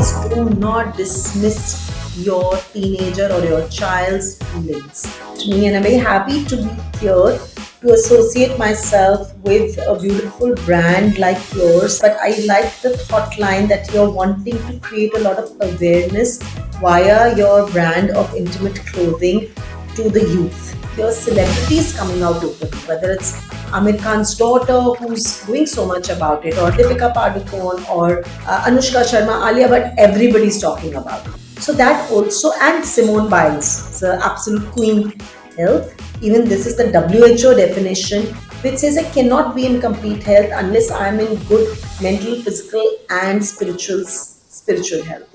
please do not dismiss your teenager or your child's feelings to me, and I'm very happy to be here to associate myself with a beautiful brand like yours. But I like the thought line that you're wanting to create a lot of awareness via your brand of intimate clothing to the youth. There are celebrities coming out openly, whether it's Amir Khan's daughter who's doing so much about it, or Deepika Padukone, or Anushka Sharma, Alia Bhatt, everybody's talking about it. So that also, and Simone Biles, the absolute queen health. Even this is the WHO definition, which says I cannot be in complete health unless I am in good mental, physical, and spiritual health.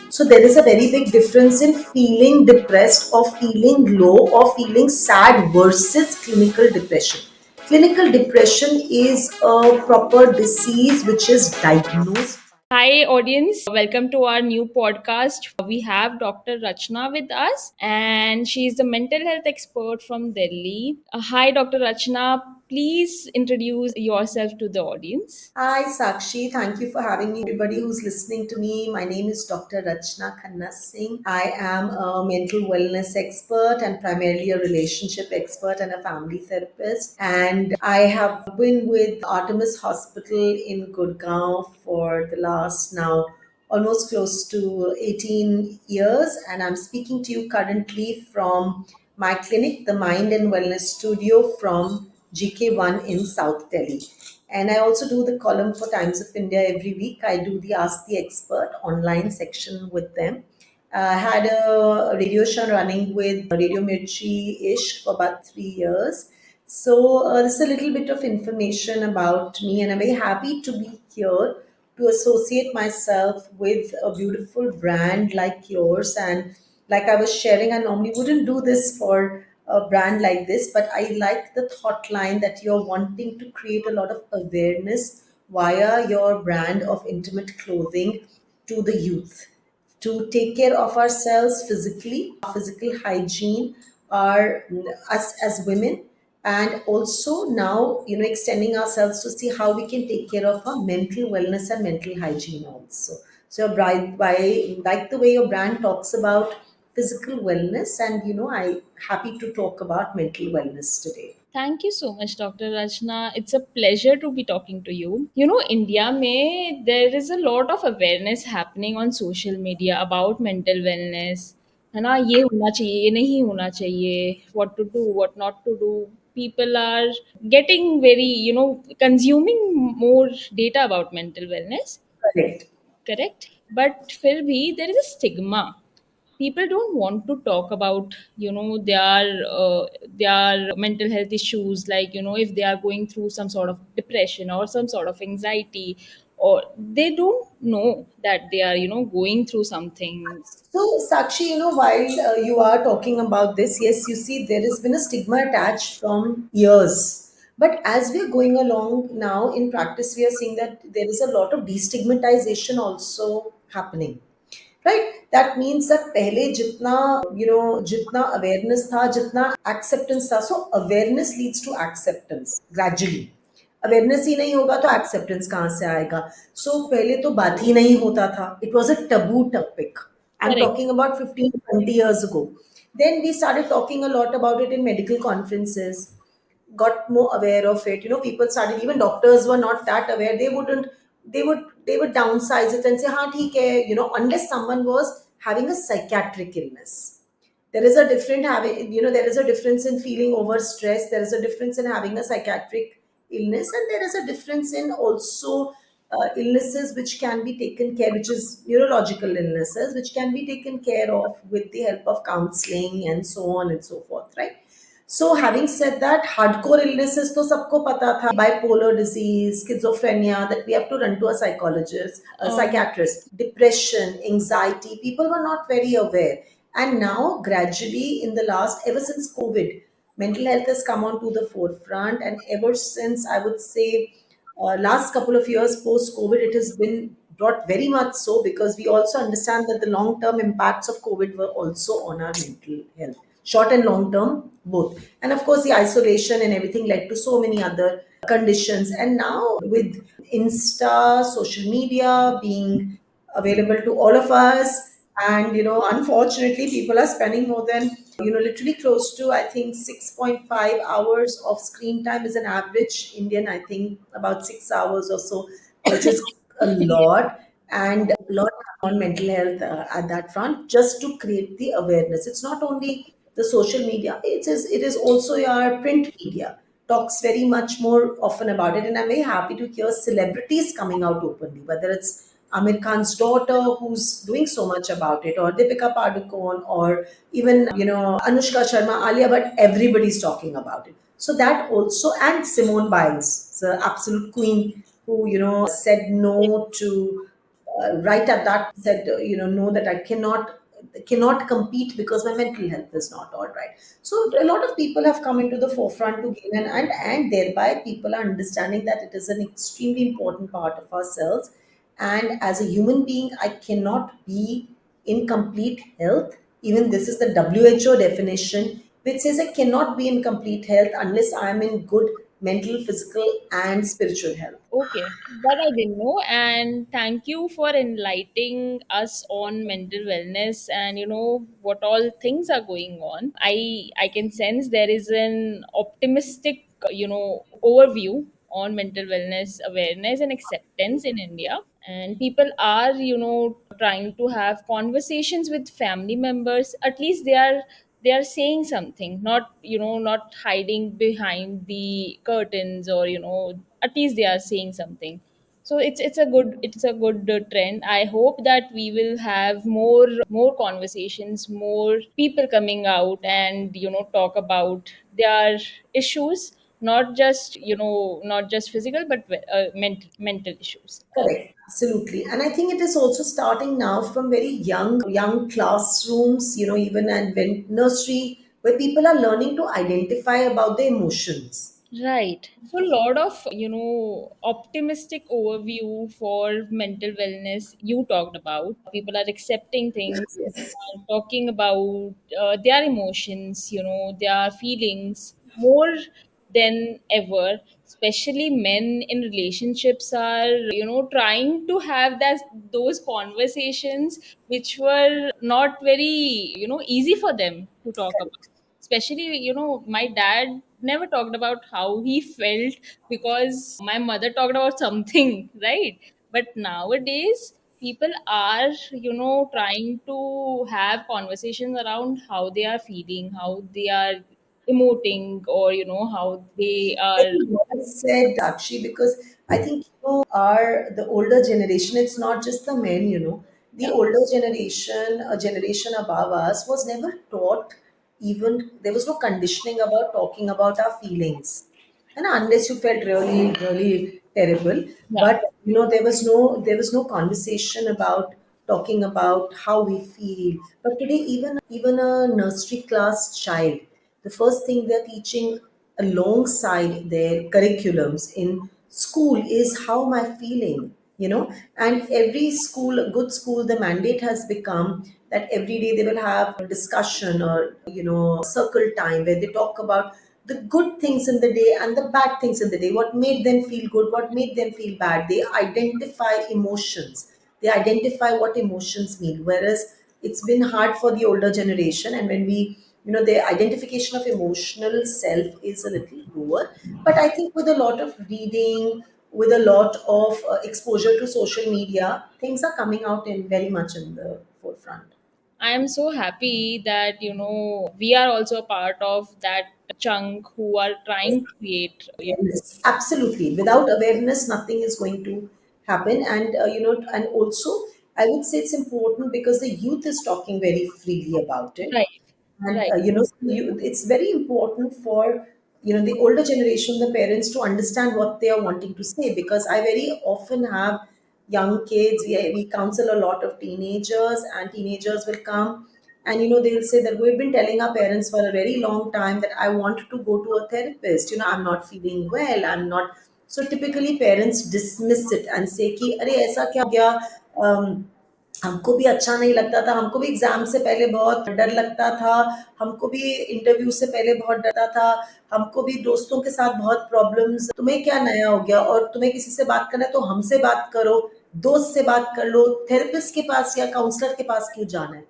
So there is a very big difference in feeling depressed or feeling low or feeling sad versus clinical depression. Clinical depression is a proper disease which is diagnosed. Hi, audience. Welcome to our new podcast. We have Dr. Rachna with us, and she is the mental health expert from Delhi. Hi, Dr. Rachna. Please introduce yourself to the audience. Hi Sakshi, thank you for having me. Everybody who's listening to me, my name is Dr. Rachna Khanna Singh. I am a mental wellness expert and primarily a relationship expert and a family therapist. And I have been with Artemis Hospital in Gurgaon for the last now almost close to 18 years. And I'm speaking to you currently from my clinic, the Mind and Wellness Studio from GK1 in South Delhi. And I also do the column for Times of India every week. I do the Ask the Expert online section with them. I had a radio show running with Radio Mirchi ish for about 3 years. So, this is a little bit of information about me, and I'm very happy to be here to associate myself with a beautiful brand like yours. And like I was sharing, I normally wouldn't do this for a brand like this, but I like the thought line that you're wanting to create a lot of awareness via your brand of intimate clothing to the youth to take care of ourselves physically, physical hygiene, our us as women, and also now extending ourselves to see how we can take care of our mental wellness and mental hygiene also. So, by like the way your brand talks about physical wellness, and I'm happy to talk about mental wellness today. Thank you so much, Dr. Rachna. It's a pleasure to be talking to you. India में there is a lot of awareness happening on social media about mental wellness. है ना, ये होना चाहिए, ये नहीं होना चाहिए, what to do, what not to do. People are getting very, consuming more data about mental wellness, Correct. correct? But फिर भी there is a stigma. People don't want to talk about their mental health issues, like if they are going through some sort of depression or some sort of anxiety, or they don't know that they are going through something. So, Sakshi, while you are talking about this, yes, you see, there has been a stigma attached from years. But as we are going along now in practice, we are seeing that there is a lot of destigmatization also happening. Right? That means that पहले जितना awareness था, जितना acceptance था. So awareness leads to acceptance gradually. Awareness ही नहीं होगा तो acceptance कहाँ से आएगा. सो पहले तो बात ही नहीं होता था. It was a Tabu topic. I'm Correct. talking about 15, 20 years ago. Then we started talking a lot about it in medical conferences, got more aware of it. People started, even doctors were not that aware. They would downsize it and say, हाँ ठीक है, unless someone was having a psychiatric illness. There is a difference in feeling overstressed. There is a difference in having a psychiatric illness, and there is a difference in also illnesses which can be taken care, which is neurological illnesses, which can be taken care of with the help of counseling and so on and so forth, right? So, having said that, hardcore illnesses to sabko pata tha, bipolar disease, schizophrenia, that we have to run to a psychologist, a psychiatrist, depression, anxiety. People were not very aware. And now, gradually, in the last, ever since COVID, mental health has come on to the forefront. And ever since, I would say, last couple of years post COVID, it has been brought very much so, because we also understand that the long term impacts of COVID were also on our mental health, short and long term both. And of course, the isolation and everything led to so many other conditions. And now with Insta, social media being available to all of us. And unfortunately, people are spending more than literally close to, I think, 6.5 hours of screen time is an average Indian, I think about 6 hours or so, which is a lot. And a lot on mental health at that front, just to create the awareness. It's not only the social media, it is also your print media talks very much more often about it. And I'm very happy to hear celebrities coming out openly, whether it's Amir Khan's daughter who's doing so much about it, or Deepika Padukone, or even Anushka Sharma, Alia, but everybody's talking about it. So that also, and Simone Biles, the absolute queen, who said no to right at that, said no, that I cannot compete because my mental health is not all right. So a lot of people have come into the forefront to gain, and thereby people are understanding that it is an extremely important part of ourselves. And as a human being, I cannot be in complete health. Even this is the WHO definition, which says I cannot be in complete health unless I am in good mental, physical, and spiritual health. Okay, that I didn't know, and thank you for enlightening us on mental wellness and what all things are going on. I can sense there is an optimistic overview on mental wellness awareness and acceptance in India, and people are trying to have conversations with family members. At least they are saying something, not not hiding behind the curtains, or at least they are saying something. So it's a good trend. I hope that we will have more conversations, more people coming out and talk about their issues, not just physical, but mental issues. Correct, absolutely. And I think it is also starting now from very young classrooms, even and when nursery, where people are learning to identify about their emotions. Right. So, a lot of, optimistic overview for mental wellness you talked about. People are accepting things, people Yes. are talking about their emotions, their feelings more than ever. Especially men in relationships are, trying to have those conversations which were not very, easy for them to talk about. Especially my dad never talked about how he felt because my mother talked about something, right? But nowadays people are trying to have conversations around how they are feeling, how they are emoting, or how they are. Very well said, Dakshi, because I think our the older generation, it's not just the men, the Yeah. older generation, a generation above us, was never taught, even there was no conditioning about talking about our feelings. And unless you felt really, really terrible. Yeah. But there was no conversation about talking about how we feel. But today, even a nursery class child, the first thing they're teaching alongside their curriculums in school is how am I feeling, and every school, a good school, the mandate has become that every day they will have a discussion, or circle time, where they talk about the good things in the day and the bad things in the day, what made them feel good, what made them feel bad. They identify emotions, they identify what emotions mean, whereas it's been hard for the older generation. And when we the identification of emotional self is a little lower. But I think with a lot of reading, with a lot of exposure to social media, things are coming out in very much in the forefront. I am so happy that we are also a part of that chunk who are trying to create. Awareness. Absolutely. Without awareness, nothing is going to happen. And also, I would say it's important because the youth is talking very freely about it. Right. And Right. it's very important for the older generation, the parents, to understand what they are wanting to say, because I very often have young kids. We counsel a lot of teenagers, and teenagers will come, and they'll say that we've been telling our parents for a very long time that I want to go to a therapist. I'm not feeling well, I'm not. So typically parents dismiss it and say कि अरे ऐसा क्या हो गया, हमको भी अच्छा नहीं लगता था, हमको भी एग्जाम से पहले बहुत डर लगता था, हमको भी इंटरव्यू से पहले बहुत डरता था, हमको भी दोस्तों के साथ बहुत प्रॉब्लम्स, तुम्हें क्या नया हो गया, और तुम्हें किसी से बात करना है तो हमसे बात करो. दोस्त से बात कर लो, थेरेपिस्ट के पास या काउंसलर के पास क्यों जाना है?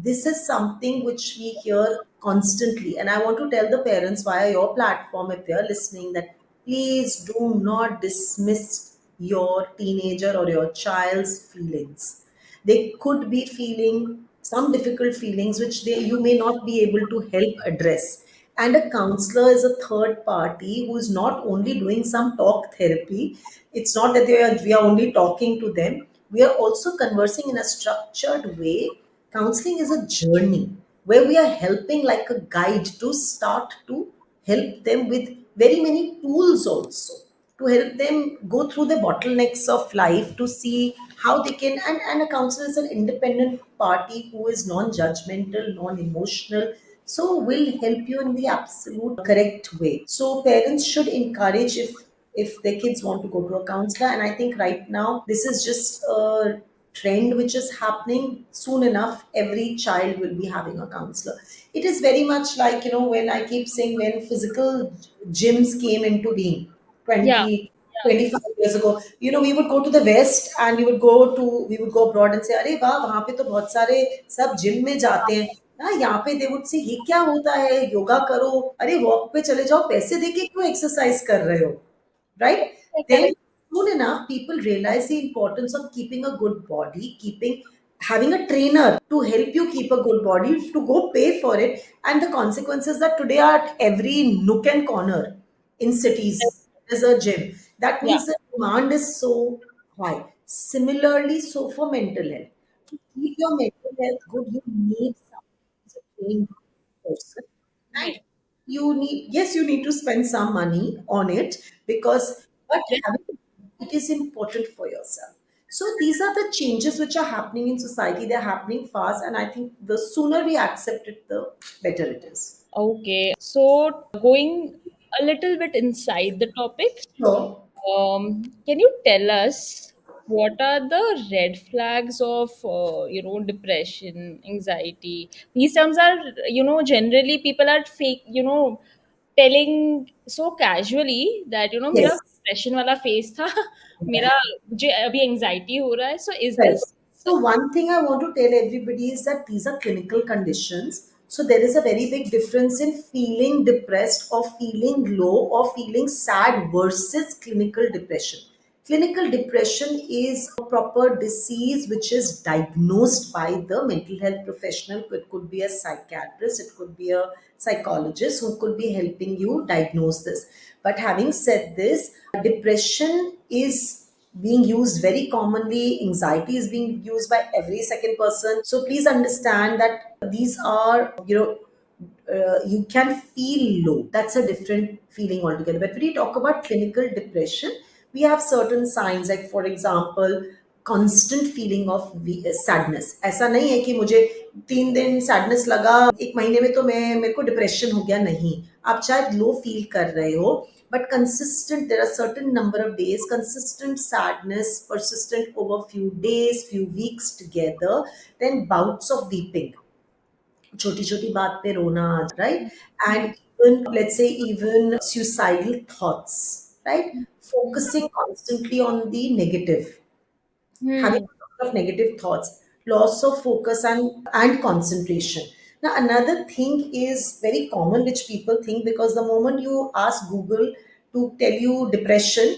This is something which we hear constantly. And I want to tell the parents via your platform, if they are listening, that please do not dismiss your teenager or your child's feelings. They could be feeling some difficult feelings which you may not be able to help address. And a counselor is a third party who is not only doing some talk therapy. It's not that we are only talking to them. We are also conversing in a structured way. Counseling is a journey where we are helping like a guide to start to help them with very many tools also to help them go through the bottlenecks of life to see how they can. And a counselor is an independent party who is non-judgmental, non-emotional, so will help you in the absolute correct way. So parents should encourage, if their kids want to go to a counselor. And I think right now this is just a trend which is happening. Soon enough every child will be having a counselor. It is very much like, when I keep saying, when physical gyms came into being Yeah. 20 25 years ago, we would go to the west and we would go abroad and say, अरे वाह, वहां पे तो बहुत सारे सब gym में जाते हैं ना, यहाँ पे दे वुड से ये क्या होता है, योगा करो, अरे वॉक पे चले जाओ, पैसे देके क्यों एक्सरसाइज कर रहे हो, right? Yeah, Then correct. soon enough, people realize the importance of keeping a good body, having a trainer to help you keep a good body, to go pay for it, and the consequences that today are at every nook and corner in cities. There's a gym. That Yeah. means the demand is so high. Similarly, so for mental health, to keep your mental health good, you need someone who's a trained person. And Right. you need to spend some money on it, because, but Right. having it is important for yourself. So these are the changes which are happening in society. They're happening fast, and I think the sooner we accept it, the better it is. Okay. So, going a little bit inside the topic, Sure. can you tell us what are the red flags of, depression, anxiety? These terms are, generally people are fake, telling so casually that, मेरा Yes. depression वाला phase था, मेरा मुझे अभी anxiety हो रहा है. So, is Right. this So one thing I want to tell everybody is that these are clinical conditions. So there is a very big difference in feeling depressed or feeling low or feeling sad versus clinical depression. Clinical depression is a proper disease which is diagnosed by the mental health professional. It could be a psychiatrist, it could be a psychologist who could be helping you diagnose this. But having said this, depression is being used very commonly. Anxiety is being used by every second person. So please understand that these are, you can feel low. That's a different feeling altogether. But when we talk about clinical depression, we have certain signs, like for example, constant feeling of sadness. ऐसा नहीं है कि मुझे 3 दिन sadness लगा, एक महीने में तो मेरे को डिप्रेशन हो गया, नहीं. आप शायद लो फील कर रहे हो, but consistent, there are certain number of days, consistent sadness, persistent over few days, few weeks together, then bouts of weeping, छोटी छोटी बात पे रोना, right? And even, let's say, even suicidal thoughts, right? Focusing constantly on the negative, having Hmm. a lot of negative thoughts, loss of focus and concentration. Now, another thing is very common, which people think, because the moment you ask Google to tell you depression,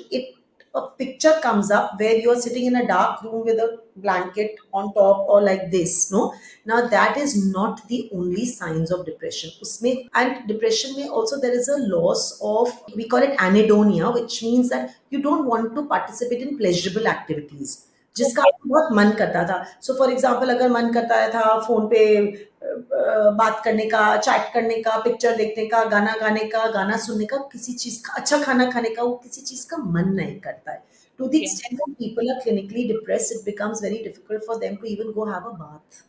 a picture comes up where you are sitting in a dark room with a blanket on top or like this. No, now that is not the only signs of depression. Usme, and depression may also, there is a loss of, we call it anhedonia, which means that you don't want to participate in pleasurable activities जिसका Okay. आपको बहुत मन करता था. So for example, अगर मन करता था फोन पे बात करने का, चैट करने का, पिक्चर देखने का, गाना गाने का, गाना सुनने का, किसी चीज का, अच्छा खाना खाने का, वो किसी चीज का मन नहीं करता है. To the Okay. extent that people are clinically depressed, it becomes very difficult for them to even go have a bath.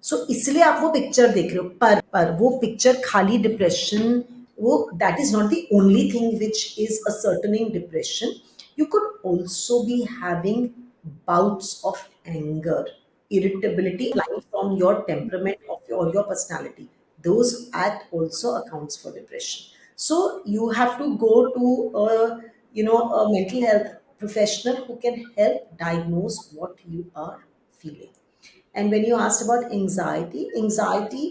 सो इसलिए आप वो पिक्चर देख रहे हो, पर वो पिक्चर खाली डिप्रेशन, वो that is not the only thing which is ascertaining depression. You could also be having bouts of anger, irritability flying from your temperament or your personality. Those at also accounts for depression. So you have to go to a mental health professional who can help diagnose what you are feeling. And when you asked about anxiety,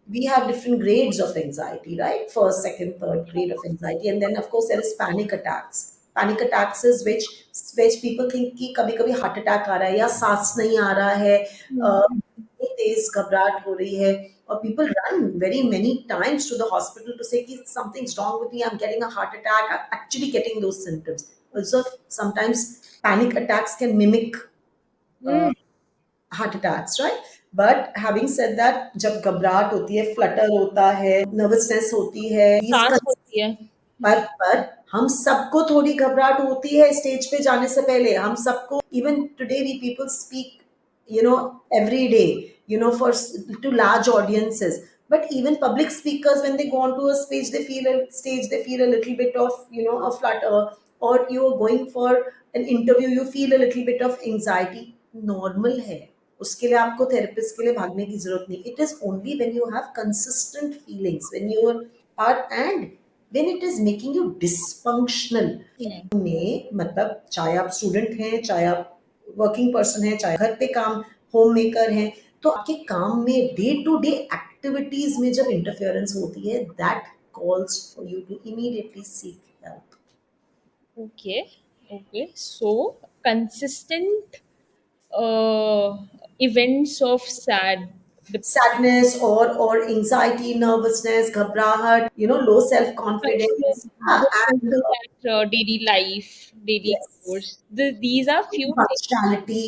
we have different grades of anxiety, right? First, second, third grade of anxiety. And then, of course, there is panic attacks. Panic attacks is which people think कि कभी कभी heart attack आ रहा है या सांस नहीं आ रहा है, इतनी तेज घबराहट हो रही है, और people run very many times to the hospital to say कि something's wrong with me, I'm getting a heart attack, I'm actually getting those symptoms. Also, sometimes panic attacks can mimic uh, Hmm. Heart attacks, right? But having said that, जब घबराहट होती है, Flutter होता है, nervousness होती है, सांस होती है। पर हम सबको थोड़ी घबराहट होती है स्टेज पे जाने से पहले, हम सबको, even today we people speak, you know, every day, you know, to large audiences. But even public speakers, when they go onto a stage, they feel a little bit of, you know, a flutter, or you're going for an interview, you feel a little bit of anxiety. Normal है, उसके लिए आपको therapist के लिए भागने की जरूरत नहीं. It is only when you have consistent feelings, when you are, and when it is making you dysfunctional Hmm. में, मतलब चाहे आप स्टूडेंट हैं, चाहे आप वर्किंग पर्सन हैं, चाहे घर पे काम, होम मेकर हैं, तो आपके काम में, डे टू डे एक्टिविटीज में जब इंटरफेरेंस होती है, that calls for you to immediately seek help. Okay. Okay. So consistent uh, events of sad depression Sadness or anxiety, nervousness, घबराहट, you know, low self control confidence, the and daily life, daily yes, course. These are few things. partiality,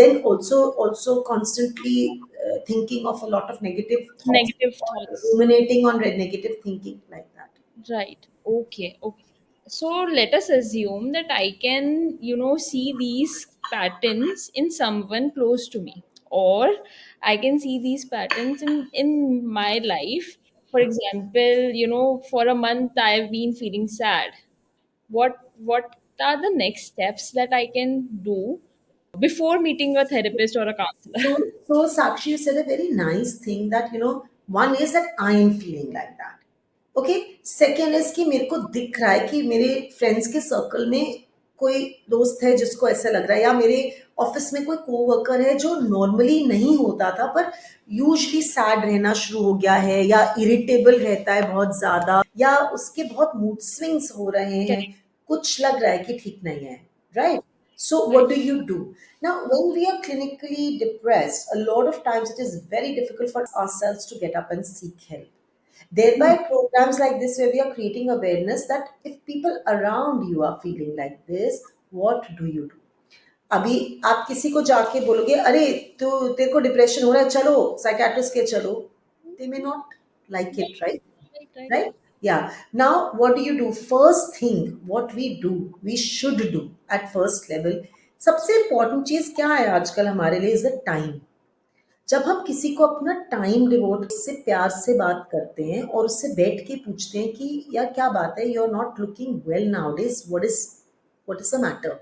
then also constantly thinking of a lot of negative thoughts, Negative or thoughts. ruminating on negative thinking, like that. Right. Okay. Okay. So let us assume that I can, see these patterns in someone close to me, or I can see these patterns in my life. For example, for a month I've been feeling sad. What are the next steps that I can do before meeting a therapist or a counselor? So Sakshi, you said a very nice thing that, you know, one is that I am feeling like that. Okay. Second is कि मेरे को दिख रहा है कि मेरे friends के circle में कोई दोस्त है जिसको ऐसा लग रहा है, या मेरे ऑफिस में कोई कोवर्कर है जो नॉर्मली नहीं होता था पर यूजली सैड रहना शुरू हो गया है, या इरिटेबल रहता है बहुत ज्यादा, या उसके बहुत मूड स्विंग्स हो रहे हैं, Correct. कुछ लग रहा है कि ठीक नहीं है, right? So Right. what do you do? Now, when we are clinically depressed, a lot of times it is very difficult for ourselves to get up and seek help. Thereby, programs like this, where we are creating awareness that if people around you are feeling like this, what do you do? अभी आप किसी को जाके बोलोगे, अरे तो तेरे को डिप्रेशन हो रहा है, चलो साइकेट्रिस्ट के चलो, they may not like Right. It, right? Right. Right. Right? Yeah. Now, what do you do? First thing, what we should do at first level. सबसे important चीज क्या है आजकल हमारे लिए, इज द टाइम. जब हम किसी को अपना टाइम डिवोट, उससे प्यार से बात करते हैं और उससे बैठ के पूछते हैं कि यार क्या बात है, you are not looking well nowadays, what is the matter.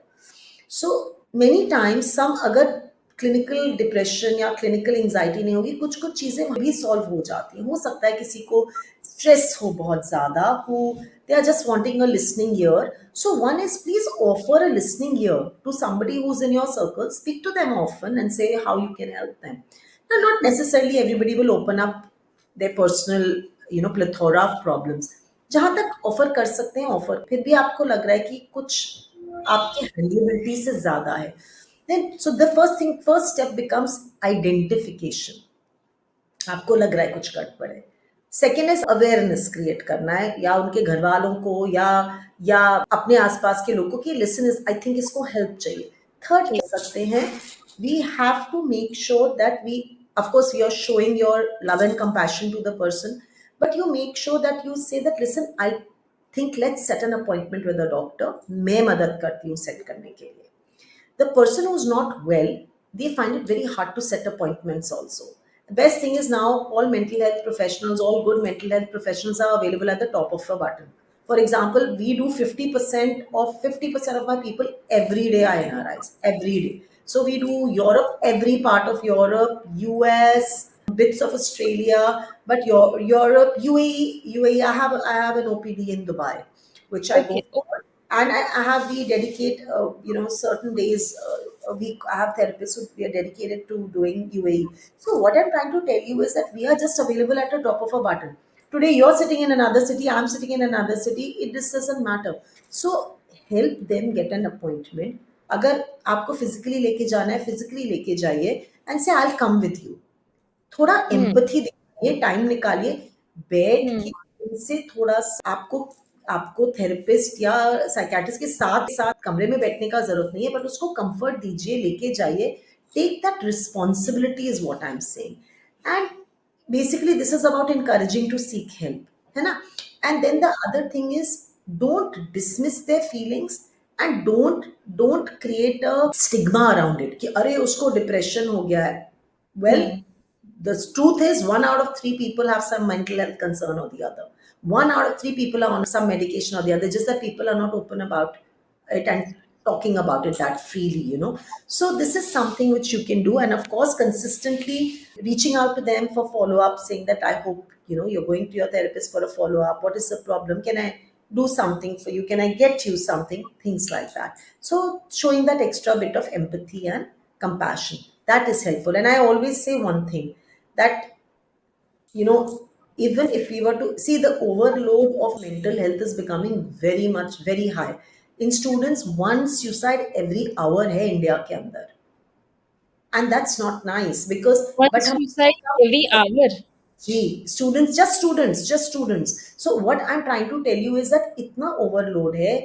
So many times some, अगर क्लिनिकल डिप्रेशन या क्लिनिकल एंजाइटी नहीं होगी, कुछ कुछ चीजें भी सॉल्व हो जाती हैं. हो सकता है किसी को स्ट्रेस हो बहुत ज्यादा, who they are just wanting a listening ear. So one is, please offer a listening ear to somebody who's in your circle. Speak to them often and say how you can help them. Now, not necessarily everybody will open up their personal, you know, plethora of problems. जहां तक offer कर सकते हैं offer, फिर भी आपको लग रहा है कि कुछ आपके हैंडलेबिलिटी से ज्यादा है, then so the first step becomes identification. आपको लग रहा है कुछ गड़बड़ है. सेकेंड इज अवेयरनेस क्रिएट करना है, या उनके घर वालों को, या अपने आसपास के लोगों की, लिसन इज, आई थिंक इसको हेल्प चाहिए. थर्ड कह सकते हैं, we have to make sure that we, of course you are showing your love and compassion to the person, but you make sure that you say that, listen, I think let's set an appointment with a doctor. मैं मदद करती हूँ set करने के लिए. The person who's not well, they find it very hard to set appointments also. The best thing is, now all mental health professionals, all good mental health professionals are available at the top of a button. For example, we do 50% of my people every day are NRIs, every day. So we do Europe, every part of Europe, US, bits of Australia, but Europe, UAE, I have an OPD in Dubai, which I go Okay. Okay. for. And I have we dedicate certain days a week. I have therapists who we are dedicated to doing UAE. So what I'm trying to tell you is that we are just available at a drop of a button. Today you're sitting in another city, I'm sitting in another city. It just doesn't matter. So help them get an appointment. अगर आपको physically लेके जाना है physically लेके जाइए and say I'll come with you. थोड़ा Hmm. Empathy दिखाइए, time निकालिए, बैठ Hmm. के उनसे थोड़ा आपको आपको थेरेपिस्ट या साइकियाट्रिस्ट के साथ साथ कमरे में बैठने का जरूरत नहीं है, बट उसको कंफर्ट दीजिए, लेके जाइए. Take that responsibility is what I am saying. And basically this is about encouraging to seek help, है ना. And then the other thing is, don't dismiss their feelings, and don't create a stigma around it कि अरे उसको depression हो गया है. Well, Hmm. the truth is, 1 out of 3 people have some mental health concern or the other. 1 out of 3 people are on some medication or the other, just that people are not open about it and talking about it that freely. So, this is something which you can do, and of course, consistently reaching out to them for follow up, saying that I hope you're going to your therapist for a follow up. What is the problem? Can I do something for you? Can I get you something? Things like that. So, showing that extra bit of empathy and compassion, that is helpful. And I always say one thing, that you know even if we were to see, the overload of mental health is becoming very much very high in students. One suicide every hour hai India ke andar, and that's not nice because One but suicide every hour. Ji, students. So what I'm trying to tell you is that इतना overload है,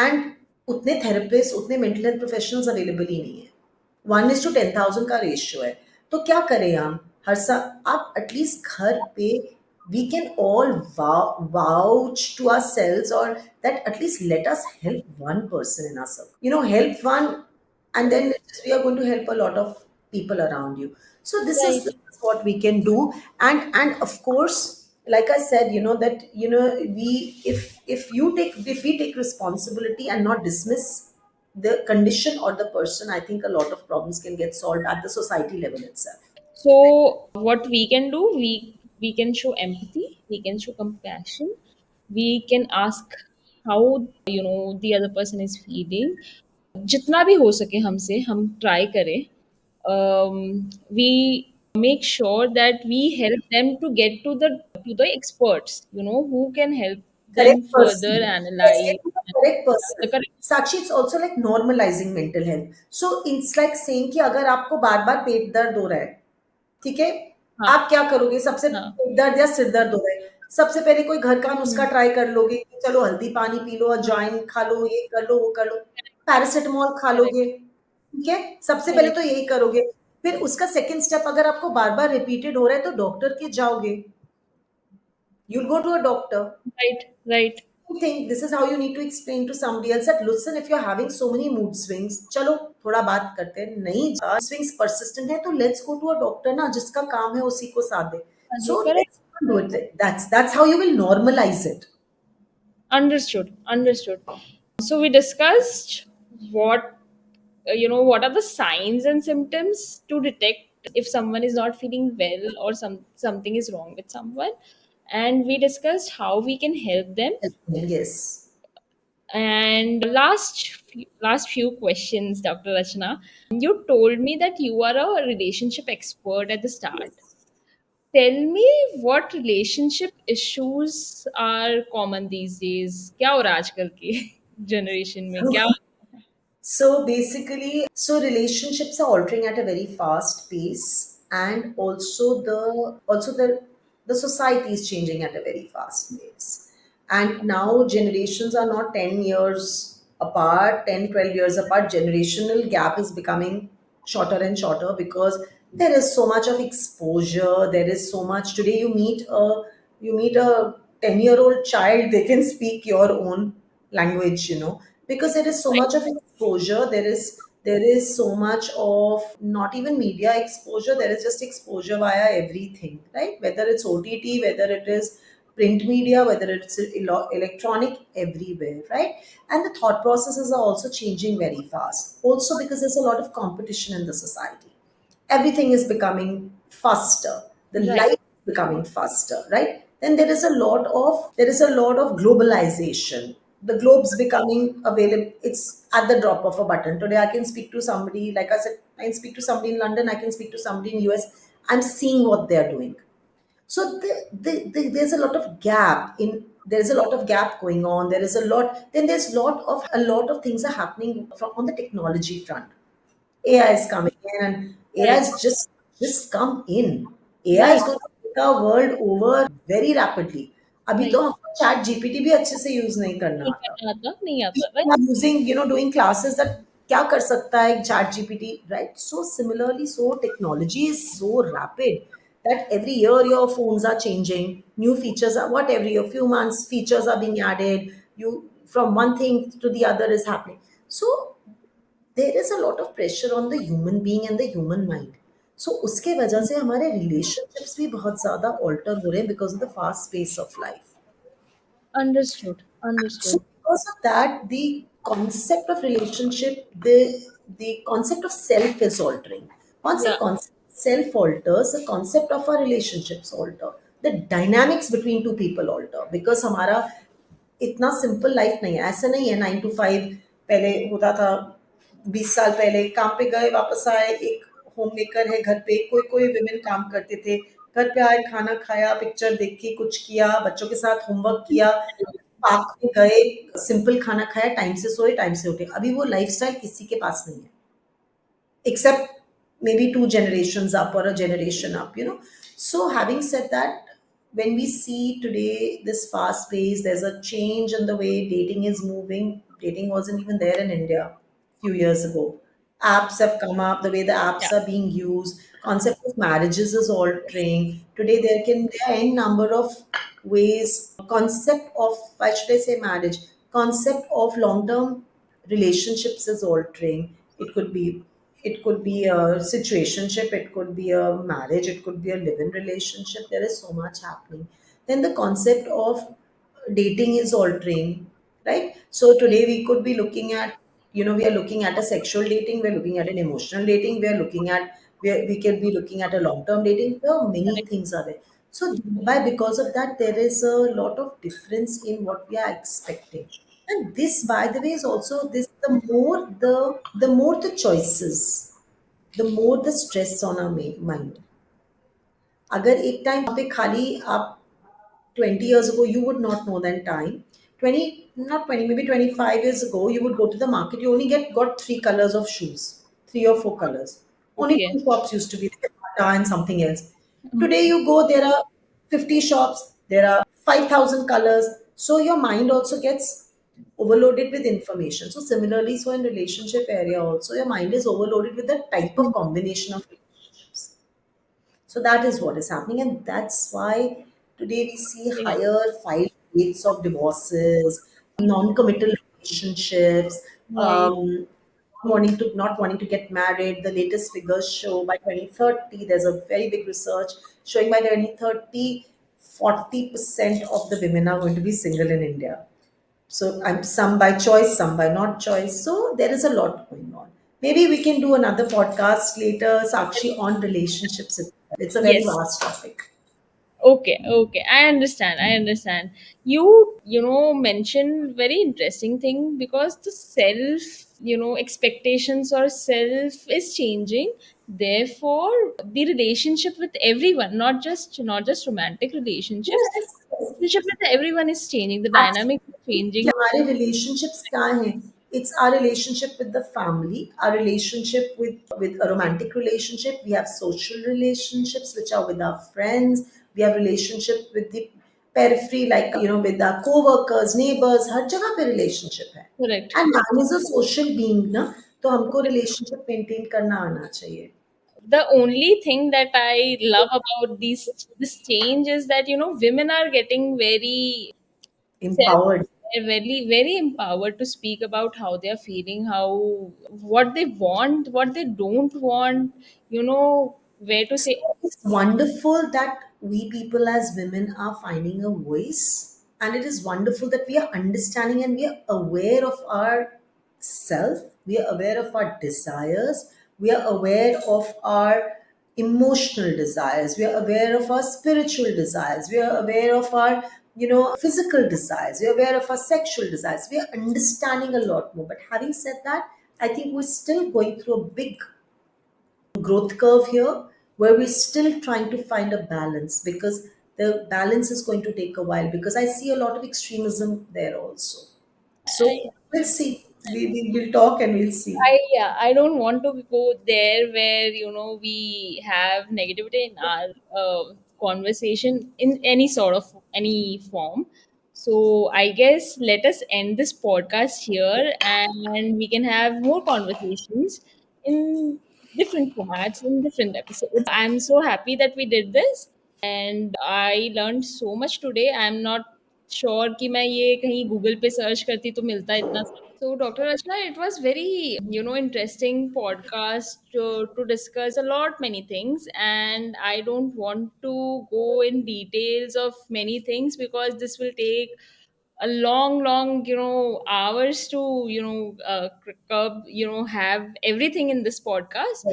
and उतने therapists, उतने mental health professionals available ही नहीं है. 1:10,000 का ratio है. तो क्या करें हम? हर सा आप एटलीस्ट घर पे we can all vouch to ourselves, or that at least let us help one person in ourselves. Help one, and then we are going to help a lot of people around you. So this Right. is what we can do. And of course, like I said, that we if we take responsibility and not dismiss the condition or the person, I think a lot of problems can get solved at the society level itself. So what we can do, we can show empathy, we can show compassion, we can ask how the other person is feeling. जितना भी हो सके हमसे हम try करें. We make sure that we help them to get to the experts, who can help them Correct further person. Yes, analyze. get to the correct The person. correct. Sakshi, it's also like normalizing mental health. So it's like saying कि अगर आपको बार बार पेट दर्द हो रहा है, ठीक है, हाँ. आप क्या करोगे? सबसे हाँ. पेट दर्द या सिर दर्द हो रहा है, सबसे पहले कोई घर का नुस्खा हम्म. ट्राई कर लोगे कि चलो हल्दी पानी पी लो, हाँ. अजवाइन खा लो, ये कर लो, वो कर लो, पैरासिटामोल खा लोगे, करेक्ट. ठीक है, सबसे पहले तो करेक्ट. यही करोगे. फिर उसका सेकंड स्टेप, अगर आपको बार बार रिपीटेड हो रहा है तो डॉक्टर के जाओगे. You'll go to a doctor. Right. Right. I think this is how you need to explain to somebody else that listen, if you're having so many mood swings, चलो थोड़ा बात करते हैं, नहीं swings persistent है तो let's go to a doctor ना, जिसका काम है उसी को साथ दे. हाँ जी. So correct. let's not do it. That's how you will normalize it. Understood. Understood. So we discussed what what are the signs and symptoms to detect if someone is not feeling well or something is wrong with someone, and we discussed how we can help them. Yes. And last few questions, Dr. Rachna. You told me that you are a relationship expert at the start. Tell me what relationship issues are common these days. क्या हो रहा है आजकल की generation में क्या? So basically, so relationships are altering at a very fast pace, and also the society is changing at a very fast pace. And now generations are not 10 years apart, 10, 12 years apart. Generational gap is becoming shorter and shorter because there is so much of exposure. There is so much. Today you meet a 10-year-old child, they can speak your own language, because there is so Right. much of exposure. There is so much of not even media exposure, there is just exposure via everything, right? Whether it's OTT, whether it is print media, whether it's electronic, everywhere, right? And the thought processes are also changing very fast, also because there's a lot of competition in the society. Everything is becoming faster, the Right. life is becoming faster, right? Then there is a lot of globalization. the globe's becoming available. It's at the drop of a button. Today I can speak to somebody, like I said, I can speak to somebody in London, I can speak to somebody in US. I'm seeing what they're doing. So there's a lot of gap in, there's a lot of gap going on. There is a lot, then there's a lot of things are happening from on the technology front. AI is coming in, and AI Correct. is just come in. AI is Right. going to take our world over very rapidly. अभी Right. तो हमको chat GPT भी अच्छे से use नहीं करना नहीं आता. करना आता, नहीं आता, People right. are using, doing classes that क्या कर सकता है chat GPT, right? So similarly, so technology is so rapid that every year your phones are changing, new features are what, every a few months features are being added, you from one thing to the other is happening. So there is a lot of pressure on the human being and the human mind. So उसके वजह से हमारे relationships भी बहुत ज़्यादा alter हो रहे हैं because of the fast pace of life. Understood, So understood. because of that, the concept of relationship, the concept of self is altering. Once the या, concept of self alters, the concept of our relationships alter. The dynamics between two people alter because हमारा इतना simple life नहीं है. ऐसा नहीं है 9 to 5 पहले होता था. 20 साल पहले काम पे गए, वापस आए, एक होम मेकर है घर पे, कोई कोई विमेन काम करते थे, घर पे आए, खाना खाया, पिक्चर देखी, कुछ किया, बच्चों के साथ होमवर्क किया, पार्क में गए, सिंपल खाना खाया, टाइम से सोए, टाइम से उठे. अभी वो लाइफस्टाइल किसी के पास नहीं है, except maybe two generations up or a generation up, So, having said that, when we see today this fast pace, there's a change in the way dating is moving. Dating wasn't even there in India a few years ago. Apps have come up, the way the या, apps are being used, concept of marriages is altering. Today there are n number of ways, concept of, why should I say marriage? Concept of long-term relationships is altering. It could be a situationship, it could be a marriage, it could be a live-in relationship. There is so much happening. Then the concept of dating is altering, right? So today we could be looking at, we are looking at a sexual dating, we're looking at an emotional dating, we can be looking at a long-term dating. There are many correct. things are there. So thereby, because of that, there is a lot of difference in what we are expecting. And this, by the way, is also this, the more the choices, the more the stress on our mind. अगर एक time पे खाली आप 20 years ago, you would not know that time. 20, not 20, maybe 25 years ago, you would go to the market, you only got three colors of shoes, three or four colors. Only okay. two shops used to be there, Bata and something else. Today you go, there are 50 shops, there are 5,000 colors. So your mind also gets overloaded with information. So similarly, so in relationship area also, your mind is overloaded with the type of combination of relationships. So that is what is happening, and that's why today we see higher file rates of divorces, non-committal relationships, right. not wanting to get married. The latest figures show by 2030, there's a very big research showing by 2030, 40% of the women are going to be single in India. So I'm some by choice, some by not choice. So there is a lot going on. Maybe we can do another podcast later, Sakshi, on relationships itself. It's a very Yes. vast topic. Okay, okay. I understand. I understand. You mentioned very interesting thing because the self, expectations or self is changing. Therefore, the relationship with everyone, not just romantic relationships, Yes. relationship with everyone is changing. The dynamic is Absolutely. कि changing. हमारे relationships क्या हैं? It's our relationship with the family, our relationship with a romantic relationship. We have social relationships, which are with our friends. We have relationship with the periphery, like with our co-workers, neighbors. हर जगह पे relationship है. Correct. And man is a social being ना, तो हमको relationship maintain करना आना चाहिए. The only thing that I love about this change is that women are getting very self, Empowered. they're very very empowered to speak about how they're feeling, how what they want, what they don't want, where to say. It's wonderful that we people as women are finding a voice, and it is wonderful that we are understanding and we are aware of our self, we are aware of our desires, we are aware of our emotional desires, we are aware of our spiritual desires, we are aware of our physical desires, we're aware of our sexual desires, we are understanding a lot more. But having said that, I think we're still going through a big growth curve here where we're still trying to find a balance, because the balance is going to take a while, because I see a lot of extremism there also. I, So we'll see. We'll talk and we'll see. yeah, I don't want to go there where we have negativity in our conversation in any sort of any form. So I guess let us end this podcast here, and we can have more conversations in different formats in different episodes. I'm so happy that we did this, and I learned so much today. I'm not sure कि मैं ये कहीं Google पे search करती तो मिलता इतना. So, Dr. Rachna, it was very, interesting podcast to discuss a lot many things, and I don't want to go in details of many things because this will take a long, long, hours to, have everything in this podcast.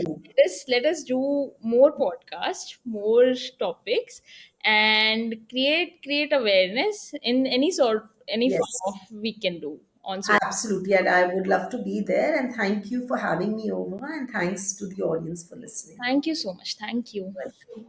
Let us do more podcasts, more topics, and create awareness in any form of Yes, we can do on social. absolutely. And I would love to be there. And thank you for having me over. And thanks to the audience for listening. Thank you so much. Thank you. Welcome.